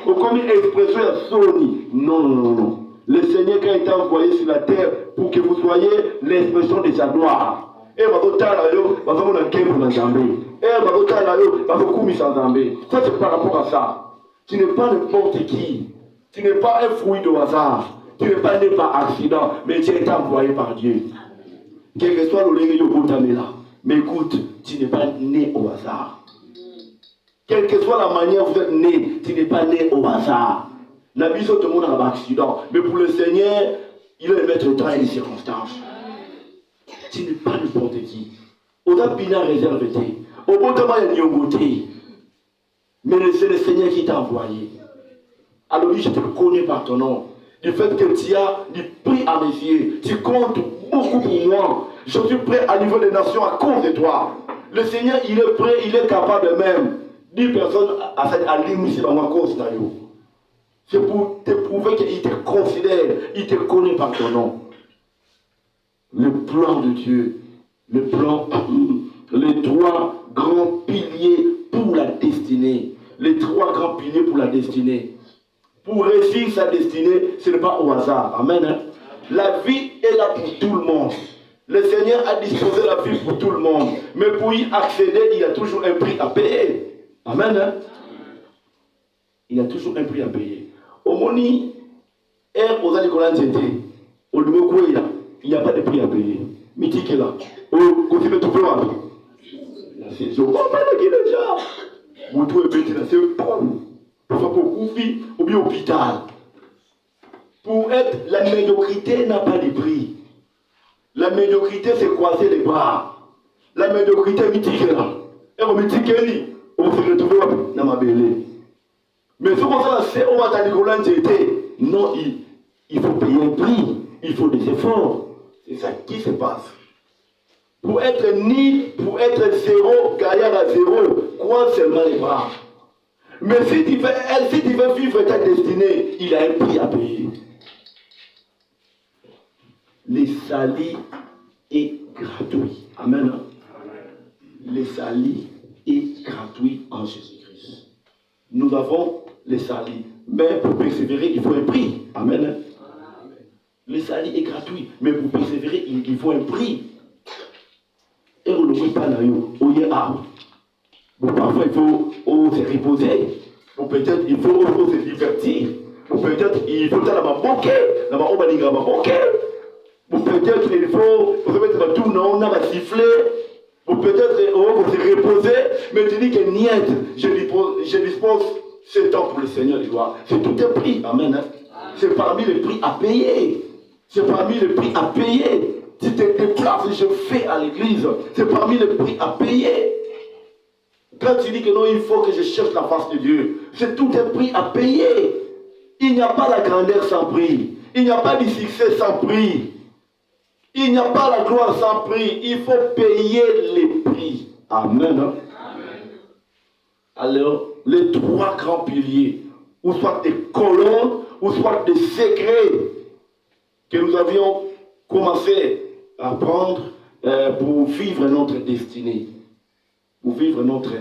comme expression à Sony. Non, non, non, non. Le Seigneur qui a été envoyé sur la terre pour que vous soyez l'expression de sa gloire. Ça c'est par rapport à ça. Tu n'es pas n'importe qui. Tu n'es pas un fruit de hasard. Tu n'es pas né par accident, mais tu as été envoyé par Dieu. Quel que soit le lieu de mais écoute, tu n'es pas né au hasard. Quelle que soit la manière où vous êtes né, tu n'es pas né au hasard. La vie, tout le monde a un accident. Mais pour le Seigneur, il va mettre le temps et les circonstances. Tu n'es pas n'importe qui. On a bien réservé. Au bon temps, il y a une mais c'est le Seigneur qui t'a envoyé. Alors oui, je te connais par ton nom. Du fait que tu as du prix à mes yeux. Tu comptes beaucoup pour moi. Je suis prêt à niveau des nations à cause de toi. Le Seigneur, il est prêt, il est capable même. 10 personnes à l'immiscer dans ma cause. C'est pour te prouver qu'il te considère, il te connaît par ton nom. Le plan de Dieu, le plan, les 3 grands piliers pour la destinée. Les 3 grands piliers pour la destinée. Pour réussir sa destinée, ce n'est pas au hasard. Amen. Hein? La vie est là pour tout le monde. Le Seigneur a disposé la vie pour tout le monde. Mais pour y accéder, il y a toujours un prix à payer. Amen. Hein? Il y a toujours un prix à payer. Au Moni, aux il n'y a pas de prix à payer. Mythique est là. Au côté de tout le monde. C'est déjà. Mon tour est petit là, c'est bon. Pour faire beaucoup de vie, ou bien hôpital. Pour être, la médiocrité n'a pas de prix. La médiocrité, c'est croiser les bras. La médiocrité, mythique est là. Et on mythique est là. On se retrouve dans ma belle. Mais ce qu'on a fait, on va t'aller non, il faut payer un prix. Il faut des efforts. C'est ça qui se passe. Pour être nul, pour être zéro, gaillard à zéro, croise seulement les bras. Mais si tu veux vivre ta destinée, il a un prix à payer. Les salis est gratuit. Amen. Les salis est gratuit en Jésus-Christ. Nous avons les salis. Mais pour persévérer, il faut un prix. Amen. Le salut est gratuit, mais pour persévérer, il faut un prix. Et on ne peut pas là, parfois, il faut se reposer. Ou peut-être, il faut se divertir. Ou peut-être, il faut aller à ma ou peut-être, il faut remettre tout non, on a siffler. Ou peut-être, on va se reposer. Mais tu dis que niet, je dispose ce temps pour le Seigneur. C'est tout un prix. Amen. C'est parmi les prix à payer. C'est parmi les prix à payer. Si tu te déplaces, je fais à l'église. C'est parmi les prix à payer. Quand tu dis que non, il faut que je cherche la face de Dieu, c'est tout un prix à payer. Il n'y a pas la grandeur sans prix. Il n'y a pas du succès sans prix. Il n'y a pas la gloire sans prix. Il faut payer les prix. Amen. Amen. Alors, les 3 grands piliers, ou soit des colonnes, ou soit des secrets que nous avions commencé à apprendre pour vivre notre destinée. Pour vivre notre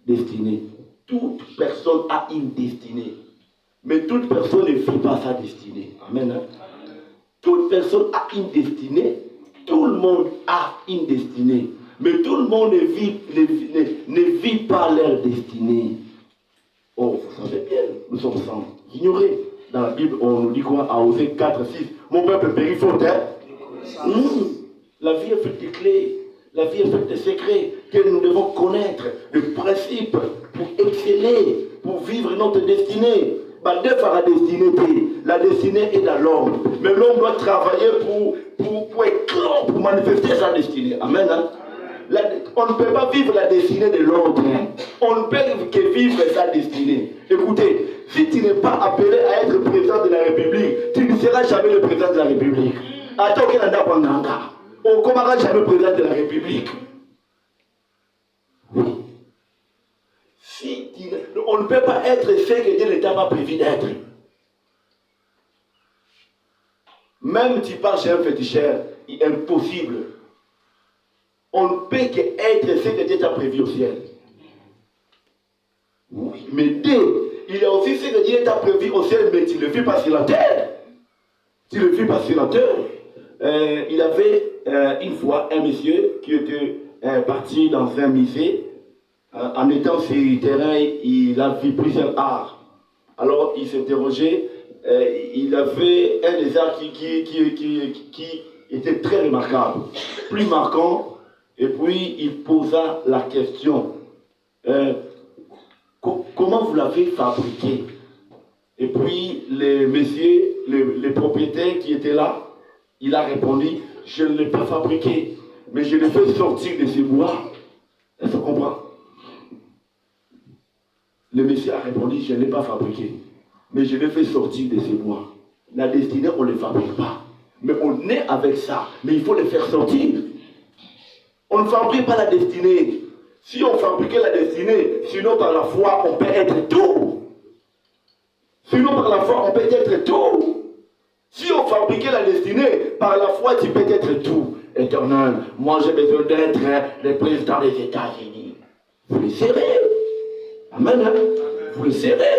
destinée. Toute personne a une destinée. Mais toute personne ne vit pas sa destinée. Amen. Toute personne a une destinée. Tout le monde a une destinée. Mais tout le monde ne vit pas leur destinée. Oh, vous savez bien, nous sommes sans ignorer. Dans la Bible, on nous dit quoi? À Osée 4, 6. Mon peuple périt faute, hein? La vie est faite de clés. La vie est faite de secrets que nous devons connaître. Le principe pour exceller, pour vivre notre destinée. La destinée est dans l'homme. Mais l'homme doit travailler pour éclore, pour manifester sa destinée. Amen. Hein? On ne peut pas vivre la destinée de l'autre. Hein? On ne peut que vivre sa destinée. Écoutez, si tu n'es pas appelé à être président de la République, tu ne seras jamais le président de la République. Attends qu'il en a pas encore. On ne commencera jamais président de la République. Oui. On ne peut pas être ce que Dieu ne t'a pas prévu d'être. Même si tu pars chez un féticheur, il est impossible. On ne peut qu'être ce que Dieu t'a prévu au ciel. Oui, mais il y a aussi ce que Dieu t'a prévu au ciel, mais tu ne le vis pas sur la terre. Tu ne le vis pas sur la terre. Il y avait une fois un monsieur qui était parti dans un musée. En étant sur le terrain, il a vu plusieurs arts. Alors il s'interrogeait. Il avait un des arts qui était très remarquable, plus marquant. Et puis il posa la question. Comment vous l'avez fabriqué? Et puis les messieurs, les propriétaires qui étaient là, il a répondu, je ne l'ai pas fabriqué, mais je l'ai fait sortir de ces bois. Est-ce que vous comprenez? Le monsieur a répondu, je ne l'ai pas fabriqué, mais je l'ai fait sortir de ces bois. La destinée, on ne les fabrique pas. Mais on est avec ça, mais il faut les faire sortir. On ne fabrique pas la destinée. Si on fabriquait la destinée, sinon par la foi, on peut être tout. Sinon par la foi, on peut être tout. Si on fabriquait la destinée, par la foi, tu peux être tout. Éternel, moi j'ai besoin d'être le président des États-Unis. Vous le serez. Amen. Hein? Vous le serez.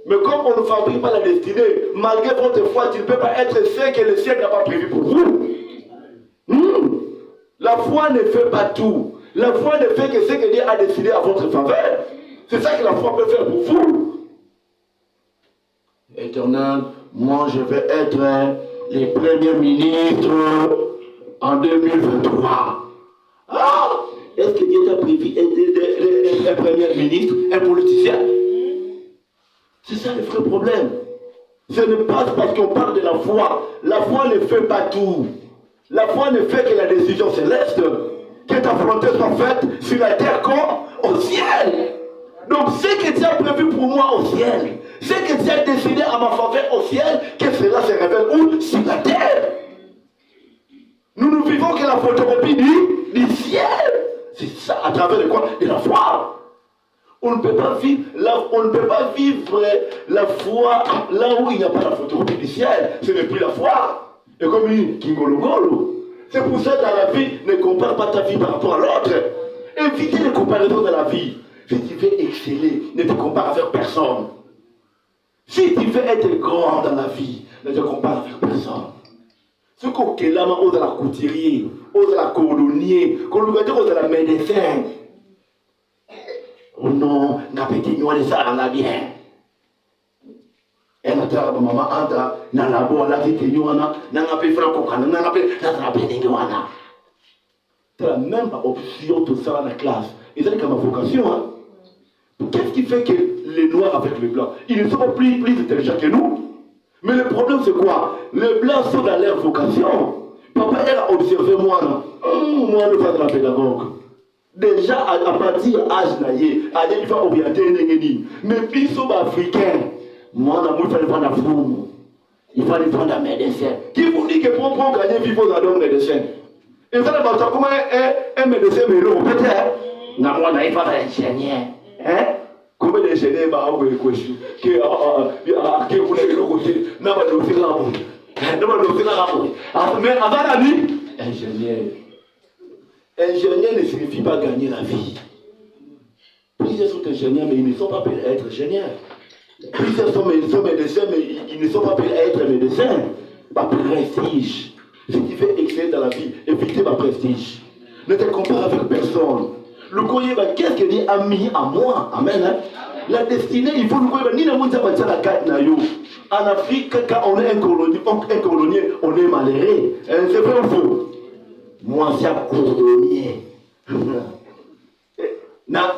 Mais comme on ne fabrique pas la destinée, malgré votre foi, tu ne peux pas être ce que le ciel n'a pas prévu pour vous. La foi ne fait pas tout. La foi ne fait que ce que Dieu a décidé à votre faveur. C'est ça que la foi peut faire pour vous. Éternel, moi je vais être le premier ministre en 2023. Ah! Est-ce que Dieu t'a prévu un premier ministre, un politicien? C'est ça le vrai problème. Ce n'est pas parce qu'on parle de la foi. La foi ne fait pas tout. La foi ne fait que la décision céleste. Que ta volonté soit faite sur la terre comme au ciel. Donc ce que Dieu a prévu pour moi au ciel, ce que Dieu a décidé à ma faveur au ciel, que cela se révèle où? Sur la terre. Nous ne vivons que la photocopie du ciel. C'est ça, à travers de quoi? De la foi. On ne peut pas vivre la foi là où il n'y a pas la photocopie du ciel. Ce n'est plus la foi. Et comme il dit Kingologolo. C'est pour ça que dans la vie, ne compare pas ta vie par rapport à l'autre. Évitez les comparaisons de la vie. Si tu veux exceller, ne te compare avec personne. Si tu veux être grand dans la vie, ne te compare avec personne. Ce qu'on est là, on la couturier, on la cordonnier, on la médecin. Oh non, n'a pas été noir de ça, on a bien. Et notre maman entra dans la boîte, la vie de Yoana, n'a pas fait franco, n'a pas fait de Yoana. Tu as même pas option tout ça dans la classe. Et c'est comme ma vocation. Hein? Qu'est-ce qui fait que les noirs avec les blancs, ils ne sont pas plus intelligents que nous? Mais le problème c'est quoi? Les blancs sont dans leur vocation. Papa, elle a observé moi, non? Moi, le faire de la pédagogue. Déjà, à partir de l'âge naïe, il va orienter les négénis. Mais puis, ils sont africains. Moi, il fallait prendre la fourme. Il fallait prendre la médecin. Qui vous dit que pour gagner, il faut avoir un médecin? Et ça, comment un médecin, mais non, peut-être. Non, moi, il faut être ingénieur. Hein? Combien d'ingénieurs ont été questions? Qui voulaient le côté? Non, mais avant la nuit, ingénieur. Ingénieur ne signifie pas gagner la vie. Plusieurs sont ingénieurs, mais ils ne sont pas payés à être ingénieurs. Plusieurs sont médecins, mais ils ne sont pas payés à être médecins. Par prestige. Si tu veux exceller dans la vie, évitez ma prestige. Ne te compare avec personne. Le courrier, qu'est-ce que Dieu a mis à moi? Amen. Hein? La destinée, il faut le courrier. Ni la monde ça la carte nayo. En Afrique, quand on est un colonier, on est malheureux. C'est vrai ou faux? Moi, c'est un cordonnier. Na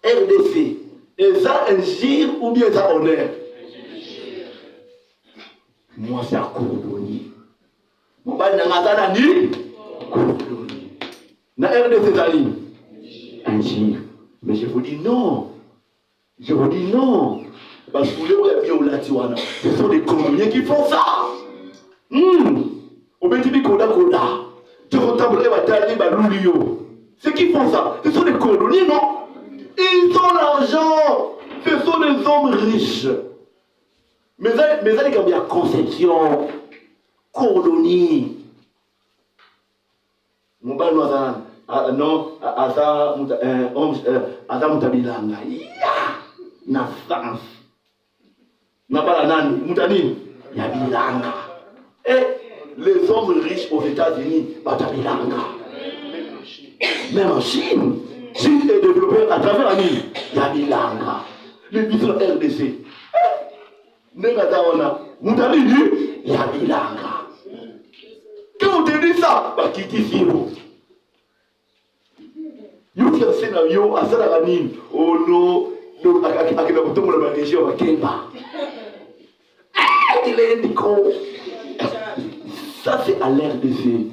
RDC. Et ça, un gire ou bien ça honneur? Moi, c'est un cordonnier. Mon bail n'a pas ni cordonnier. Na RDC, ça dit un gire. Mais je vous dis non. Je vous dis non. Parce que vous voulez bien au Latiwana. Ce sont des cordonniers qui font ça. Au Bétibi Koda Koda. Ceux qui font ça, ce sont des cordonniers, non? Ils ont l'argent. Ce sont des hommes riches. Mais il y a conception, cordonnier. Mon bal non, Asa Mutabilanga. na sens. Na balanani, mutani, yabilanga. Et les hommes riches aux États-Unis, batabilanga. Même en Chine, Chine est développée à travers la Nile. Yabilanga. Les bisous RDC. Negataona, mutani, yabilanga. Quand on te dit ça, bah qui dit zéro. Yo qui a scénario à Salaranine, oh non, à quel moment on a région à Kemba. Il est indiquant. Ça c'est à l'RDC.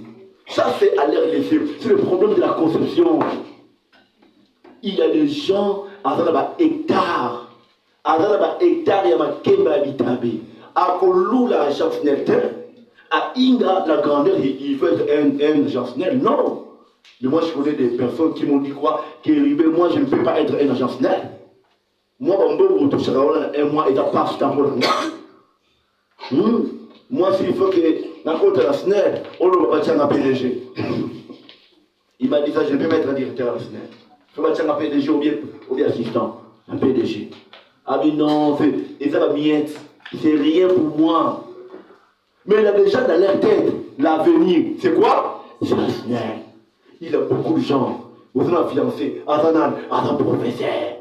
Ça c'est à l'RDC. C'est le problème de la conception. Il y a des gens à Zalaba hectare. À Zalaba hectare, il y a ma Kemba habitabe. À Kolou la chancelière. À Inga, la grandeur, il faut être un chancelier. Non. Mais moi, je connais des personnes qui m'ont dit quoi? Moi, je ne peux pas être un agent SNEL. Moi, je suis un mois et pas moi, s'il faut que je la SNEL, on ne va pas tirer un PDG. Il m'a dit ça, je ne peux pas être un directeur à la SNEL. Je ne peux pas tirer un PDG ou bien assistant. Un PDG. Ah mais non, et ça va miette. C'est rien pour moi. Mais il a déjà dans leur tête l'avenir. C'est quoi? C'est la SNEL. Il y a beaucoup de gens. Vous avez un fiancé, Azanan, un professeur.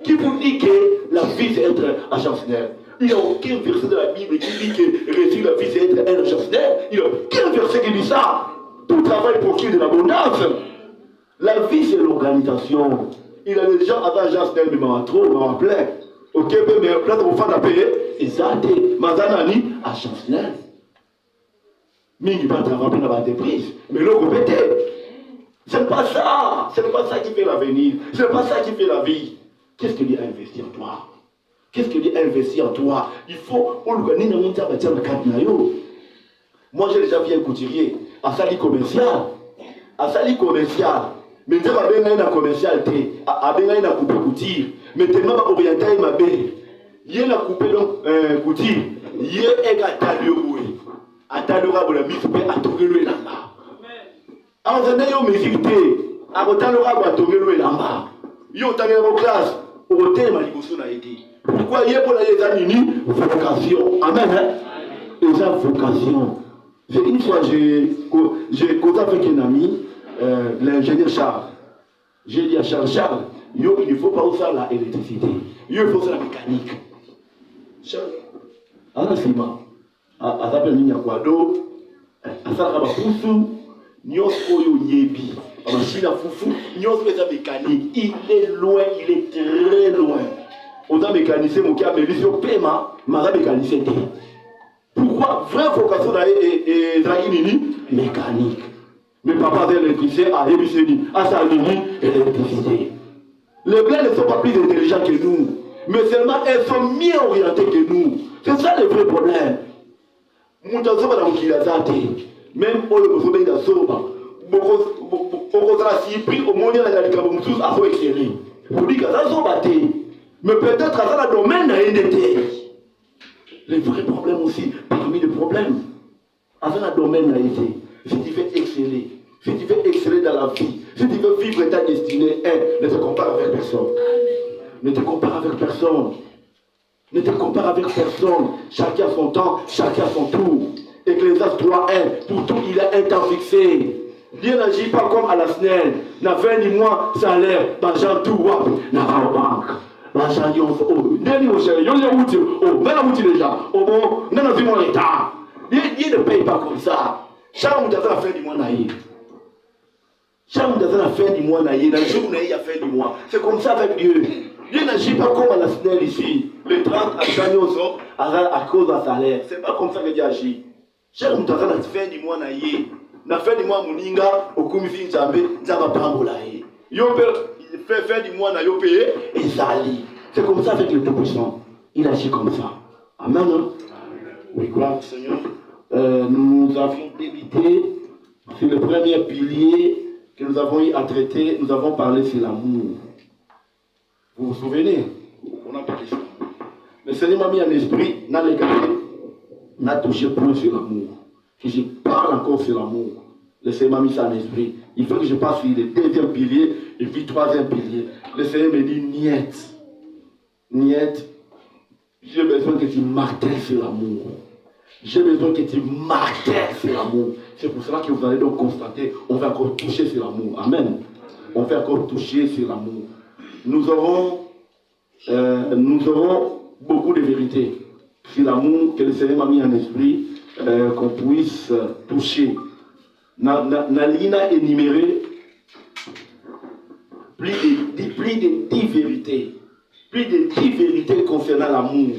Qui vous dit que la vie c'est être agent SNEL? Il n'y a aucun verset de la Bible qui dit que réussir la vie c'est être un agent SNEL. Il n'y a aucun verset qui dit ça. Tout travail procure de l'abondance. La vie c'est l'organisation. Il y a des gens avant agent SNEL, mais m'en trop, m'en plein. Ok, mais là, on va payer. Et ça, c'est Mazanani, agent SNEL. Mais il va travailler dans l'entreprise. Mais le répété. Ce n'est pas ça. Ce n'est pas ça qui fait l'avenir. Ce n'est pas ça qui fait la vie. Qu'est-ce que Dieu a investi en toi? Qu'est-ce que Dieu a investi en toi? Il faut organiser un monde à le cadre. Moi, j'ai déjà vu un couturier à Sali commercial. À Sali commercial. Mais tu vas bien un commercial. À bien un coupé couture. Mais tu m'as orienté ma belle. Il y a un coupé couture. Il y a un talio. Atalora la mise à Togelo et Lamba. En faisant mes activités, à Botalora à Togelo et Lamba. Yo t'as en classe, au hôtel Maliboso n'a été. Pourquoi il y a pour les amis vocation? Amen. Et ça, vocation. Une fois, j'ai causé avec un ami, l'ingénieur Charles. J'ai dit à Charles, yo, il ne faut pas faire l'électricité. Yo, il faut faire la mécanique. Charles, Anasima. Azabel Ninya Kwado, Asaka Bafusu, Nyos Oyo Yebi, machine à Foufou, Nyos Pesa mécanique. Il est loin, il est très loin. On a mécanisé mon cas, mais l'issue paiement, m'a mécanisé. Pourquoi? Vraie vocation et Draginini, mécanique. Mais papa de l'électricité a Ebiseni, à Salini, électricité. Les blancs ne sont pas plus intelligents que nous, mais seulement elles sont mieux orientées que nous. C'est ça le vrai problème. Mutazoba na mukilazate même oyo bozobe na soba boko za sipri omonia na likambo mususu aso exceller polika za soba te mais peut-être à la domaine na NDT. Le vrai problème aussi parmi les problèmes à la domaine na NDT. Si tu veux exceller, si tu veux exceller dans la vie, si tu veux vivre ta destinée, ne te compare avec personne. Ne te compare avec personne. Ne te compare avec personne. Chacun a son temps, chacun a son tour. Ecclésiaste 3:1. Pour tout, il a un temps fixé. Dieu n'agit pas comme à la SNEL. N'a fait ni mois salaire. L'argent tout wap. N'a pas banque. L'argent yon. Oh, n'est au chéri. Yon yon outil. Oh, n'a pas outil déjà. Oh bon, n'a pas vu mon état. Dieu ne paye pas comme ça. Chaque monde a la fin du mois naïf. Chaque monde a la fin du mois naïf. Dans le jour où naïf a fin du mois. C'est comme ça avec Dieu. Dieu n'agit pas comme à la SNEL ici. Le 30 à gagner au sort à cause d'un salaire. C'est pas comme ça que Dieu agit. Chaque monde a la fin du mois naïf. Na fin du mois Mouninga, au Koumisi Nzambe, Nzamba Pambolaï. Yo fait fin du mois na yo payé et sali. C'est comme ça avec le Tout-Puissant. Il agit comme ça. Amen. Oui, gloire au Seigneur. Nous avons débuté sur le premier pilier que nous avons eu à traiter. Nous avons parlé sur l'amour. Vous vous souvenez? On a parlé sur l'amour. Le Seigneur m'a mis en esprit, dans les quartiers, n'a touché plus sur l'amour. Que je parle encore sur l'amour. Le Seigneur m'a mis ça en esprit. Il faut que je passe sur le deuxième pilier et puis troisième pilier. Le Seigneur me dit, niet. Niet. J'ai besoin que tu martèles sur l'amour. J'ai besoin que tu martèles sur l'amour. C'est pour cela que vous allez donc constater, on va encore toucher sur l'amour. Amen. On va encore toucher sur l'amour. Nous aurons beaucoup de vérités sur l'amour que le Seigneur m'a mis en esprit, qu'on puisse toucher. Nalina énuméré plus de 10 vérités. Plus de 10 vérités concernant l'amour.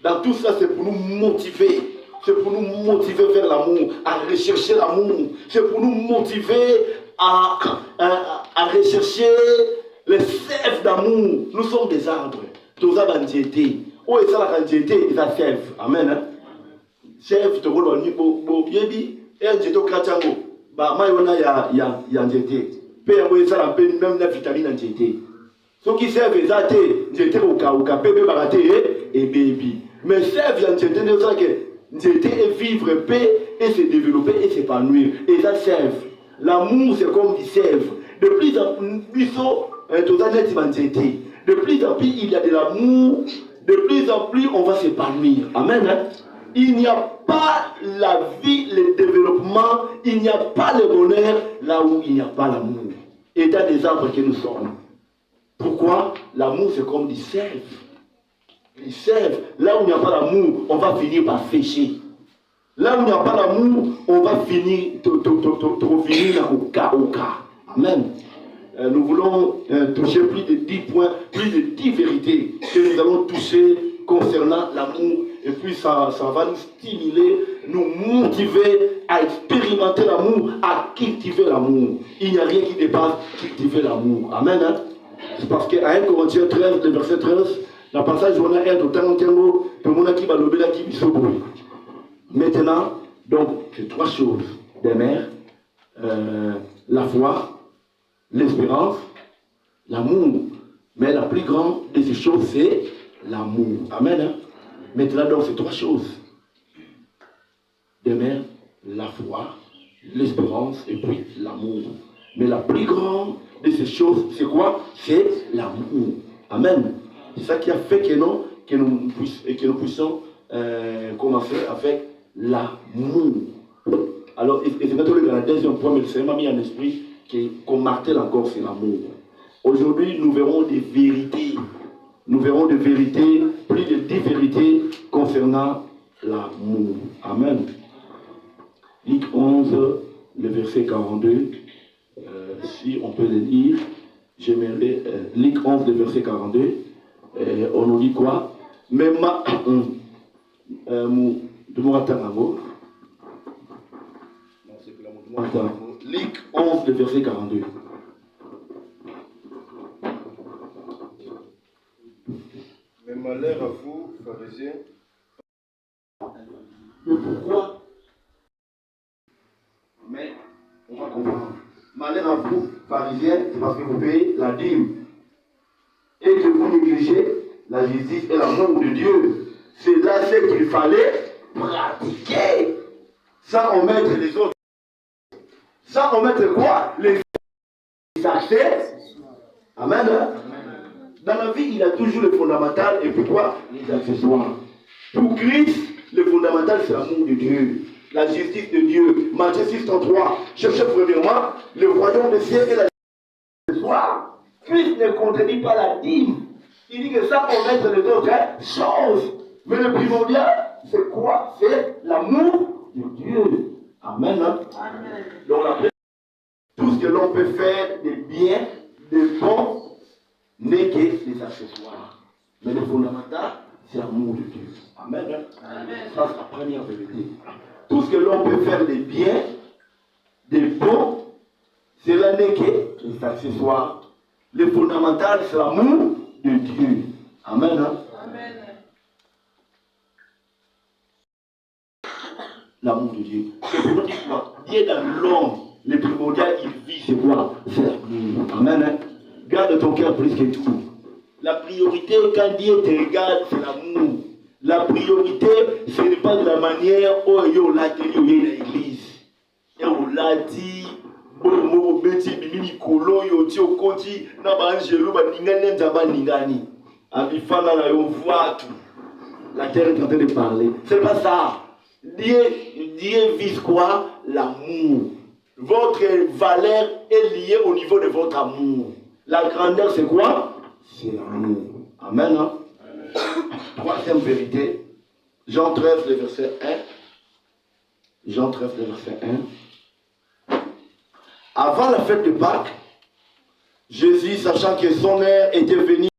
Dans tout ça, c'est pour nous motiver. C'est pour nous motiver vers l'amour, à rechercher l'amour. C'est pour nous motiver à rechercher les sèves d'amour. Nous sommes des arbres. Tous les bandiétés. Oh, et ça, la bandiété, ils ont sève. Amen. Hein? Sève, tu vois, il y a un jeté au Kachango. Bah, il y a un jeté. Puis, il y a même la vitamine en jeté. Ceux qui servent les athées, jeté au Kauka, bébé baraté et baby. Mais servent en jeté, nous savons que jeté et vivre paix et se développer et s'épanouir. Et ça serve. L'amour, c'est comme du sève. De plus en plus, de plus en plus, il y a de l'amour. De plus en plus, on va s'épanouir. Amen. Hein? Il n'y a pas la vie, le développement, il n'y a pas le bonheur là où il n'y a pas l'amour. État des arbres que nous sommes. Pourquoi? L'amour, c'est comme du sève. Du sève. Là où il n'y a pas l'amour, on va finir par sécher. Là où il n'y a pas l'amour, on va finir au cas. Amen. Nous voulons toucher plus de 10 points, plus de 10 vérités que nous allons toucher concernant l'amour. Et puis ça va nous stimuler, nous motiver à expérimenter l'amour, à cultiver l'amour. Il n'y a rien qui dépasse cultiver l'amour. Amen. Hein? C'est parce qu'à 1 Corinthiens 13, le verset 13, la passage on a est au temps tout le monde qui va lever la qui bruit. Maintenant, donc, c'est 3 choses. Des mères, la foi, l'espérance, l'amour. Mais la plus grande de ces choses, c'est l'amour. Amen. Hein? Maintenant, donc, c'est 3 choses. Des mères, la foi, l'espérance et puis l'amour. Mais la plus grande de ces choses, c'est quoi? C'est l'amour. Amen. C'est ça qui a fait que nous puissions commencer avec l'amour. Alors, et c'est maintenant le deuxième point, mais le Seigneur m'a mis en esprit qu'on martèle encore sur l'amour. Aujourd'hui, nous verrons des vérités. Nous verrons des vérités, plus de 10 vérités concernant l'amour. Amen. Luc 11, le verset 42. Si on peut le lire, j'aimerais. Luc 11, le verset 42. On nous dit quoi? Même Luc 11, le verset 42. Mais malheur à vous, pharisiens. Mais pourquoi? Mais on va comprendre. Malheur à vous, pharisiens, c'est parce que vous payez la dîme. Et que vous négligez la justice et l'amour de Dieu. C'est là ce qu'il fallait pratiquer. Sans omettre les autres. Sans omettre quoi? Les accès. Amen. Dans la vie, il y a toujours le fondamental et puis quoi? Les accessoires. Pour Christ, le fondamental, c'est l'amour de Dieu. La justice de Dieu. Matthieu 6:33. Cherchez premièrement le royaume des cieux et la accessoires. Christ ne contredit pas la dîme. Il dit que ça, on met les autres choses. Mais le primordial, c'est quoi? C'est l'amour de Dieu. Amen. Hein? Amen. Donc, tout ce que l'on peut faire de bien, de bon, n'est que des accessoires. Mais le fondamental, c'est l'amour de Dieu. Amen. Hein? Amen. Ça, c'est la première vérité. Tout ce que l'on peut faire de bien, de bon, cela n'est que des accessoires. Le fondamental, c'est l'amour de Dieu. Amen. Hein? Amen. L'amour de Dieu. C'est pour nous dire quoi? Dieu dans l'homme, le primordial, il vit, c'est quoi? C'est l'amour. Amen. Hein? Garde ton cœur plus que tout. La priorité, quand Dieu te regarde, c'est l'amour. La priorité, ce n'est pas de la manière où on l'a dit dans l'église. Et on l'a dit, Bon, beti bimini kolo yo ti okoti na ba angelo ba ningani nzaba ningani. Abifana na yo voit tout. La terre est en train de parler. C'est pas ça. Dieu vise quoi? L'amour. Votre valeur est liée au niveau de votre amour. La grandeur, c'est quoi? C'est l'amour. Amen. Hein? Troisième vérité. Jean 13, le verset 1. Jean 13, le verset 1. Avant la fête de Pâques, Jésus, sachant que son heure était venue,